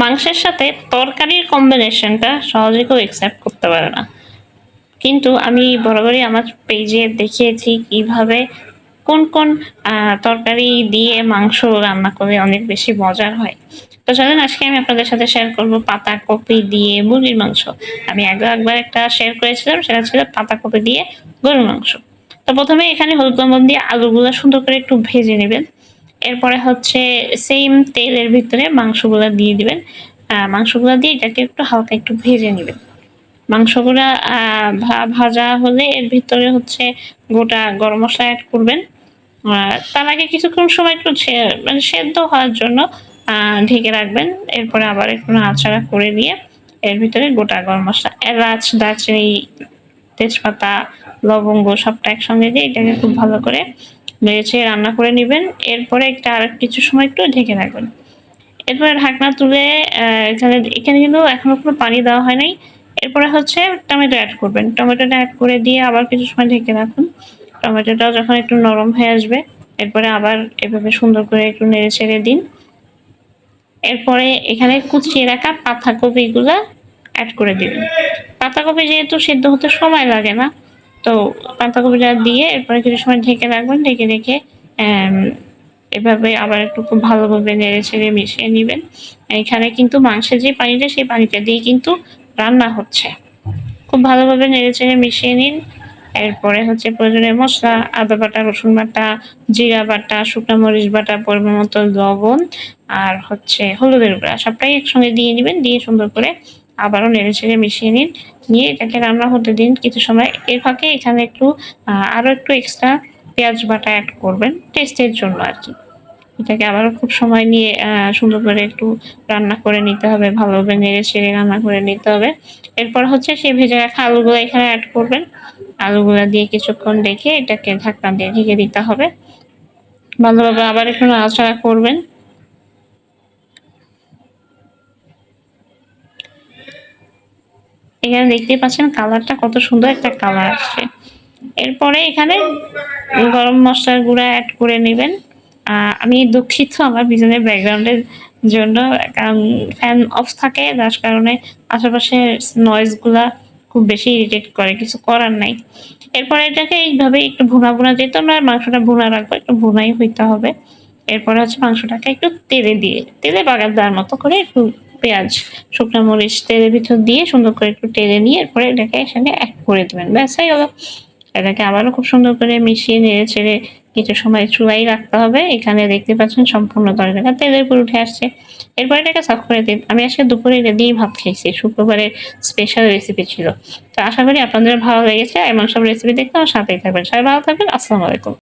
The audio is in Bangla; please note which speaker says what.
Speaker 1: মাংসের সাথে তরকারির কম্বিনেশনটা সহজে কেউ একসেপ্ট করতে পারে না। কিন্তু আমি বরাবরই আমার পেজে দেখিয়েছি কিভাবে কোন তরকারি দিয়ে মাংস রান্না করলে অনেক বেশি মজার হয়। তো চলেন আজকে আমি আপনাদের সাথে শেয়ার করব পাতাকপি দিয়ে মুরগির মাংস। আমি আগেও একবার একটা শেয়ার করেছিলাম, সেটা ছিল পাতাকপি দিয়ে গরুর মাংস। তো প্রথমে এখানে হলুদ লবণ দিয়ে আলুগুলো সুন্দর করে একটু ভেজে নেবেন। এরপরে হচ্ছে সেম তেলের ভিতরে মাংসগুলা দিয়ে দিবেন। মাংসগুলা দিয়ে এটাকে একটু হালকা একটু ভেজে নিবেন। মাংসগুলা ভাজা হলে এর ভিতরে হচ্ছে গোটা গরম মসলা এড করবেন। তার আগে কিছুক্ষণ সময় একটু মানে সেদ্ধ হওয়ার জন্য ঢেকে রাখবেন। এরপরে আবার একটু নাড়াচাড়া করে দিয়ে এর ভিতরে গোটা গরম মসলা, এলাচ, দারচিনি, তেজপাতা, লবঙ্গ সবটা একসঙ্গে দিয়ে এটাকে খুব ভালো করে নেড়েচেড়ে রান্না করে নিবেন। এরপরে আর কিছু সময় একটু ঢেকে রাখবেন। এরপরে ঢাকনা তুলে এখানে কিন্তু এখনো কোনো পানি দেওয়া হয় নাই। এরপরে হচ্ছে টমেটো অ্যাড করবেন। টমেটোটা অ্যাড করে দিয়ে আবার কিছু সময় ঢেকে রাখুন। টমেটোটাও যখন একটু নরম হয়ে আসবে, এরপরে আবার এভাবে সুন্দর করে একটু নেড়ে ছেড়ে দিন। এরপরে এখানে কুচিয়ে রাখা পাতাকপিগুলা অ্যাড করে দিবেন। পাতাকপি যেহেতু সেদ্ধ হতে সময় লাগে না, তো পাতাকপিটা দিয়ে এরপরে কিছু সময় ঢেকে রাখবেন। ঢেকে রেখে এভাবে আবার একটু খুব ভালোভাবে নেড়ে ছেড়ে মিশিয়ে নিবেন। এখানে কিন্তু মাংসের যে পানিটা, সেই পানিটা দিয়ে কিন্তু রান্না হচ্ছে। খুব ভালোভাবে নেড়ে চেড়ে মিশিয়ে নিন। এরপরে হচ্ছে প্রয়োজনীয় মশলা, আদা বাটা, রসুন বাটা, জিরা বাটা, শুকনো মরিচ বাটা, পরিমাণ মতো লবণ আর হচ্ছে হলুদের গুঁড়া সবটাই একসঙ্গে দিয়ে নিবেন। দিয়ে সুন্দর করে আবারও নেড়ে চেড়ে মিশিয়ে নিন। নিয়ে এটাকে রান্না হতে দিন কিছু সময়। এর ফাঁকে এখানে আরো একটু এক্সট্রা পেঁয়াজ বাটা অ্যাড করবেন টেস্টের জন্য আর কি। এটাকে আবারও খুব সময় নিয়ে সুন্দর করে একটু রান্না করে নিতে হবে, ভালোভাবে নেড়ে ছেড়ে রান্না করে নিতে হবে। এরপর হচ্ছে সেই ভেজে রাখা আলুগুলো এখানে অ্যাড করবেন। আলুগুলা দিয়ে কিছুক্ষণ রেখে এটাকে ঢাকনা দিয়ে ঢেকে দিতে হবে। ভালোভাবে আবার একটু নাড়াচাড়া করবেন। এখানে দেখতেই পাচ্ছেন কালারটা কত সুন্দর একটা কালার আসছে। এরপরে এখানে গরম মশলার গুঁড়া অ্যাড করে নেবেন। আমি দুঃখিত আমার পিছনের ব্যাকগ্রাউন্ডের জন্য, কারণ ফ্যান অফ থাকে, যার কারণে আশেপাশে নয়েজ গুলা খুব বেশি ইরিটেট করে, কিছু করার নাই। এরপরে এটাকে এইভাবে একটু ভুনা যেহেতু আমরা মাংসটা ভুনা রাখবো, একটু ভুনাই হইতে হবে। এরপরে হচ্ছে মাংসটাকে একটু তেলে বাগার দেওয়ার মতো করে একটু পেঁয়াজ, শুকনো মরিচ তেলের ভিতর দিয়ে সুন্দর করে একটু টেলে নিয়ে এরপরে এটাকে এখানে অ্যাড করে দেবেন। ব্যাস হয়ে গেল। এটাকে আবারও খুব সুন্দর করে মিশিয়ে নেড়ে ছেড়ে কিছু সময় চুলাই রাখতে হবে। এখানে দেখতে পাচ্ছেন সম্পূর্ণ তরকারিটা তেলের উপর উঠে আসছে। এরপর এটাকে সার্ভ করে দিন। আমি আজকে দুপুরে এটা দিয়েই ভাত খেয়েছি, শুক্রবারের স্পেশাল রেসিপি ছিল। তো আশা করি আপনাদের ভালো লেগেছে। এমন সব রেসিপি দেখতে আমার সাথেই থাকবেন। সবাই ভালো থাকবেন। আসসালামু আলাইকুম।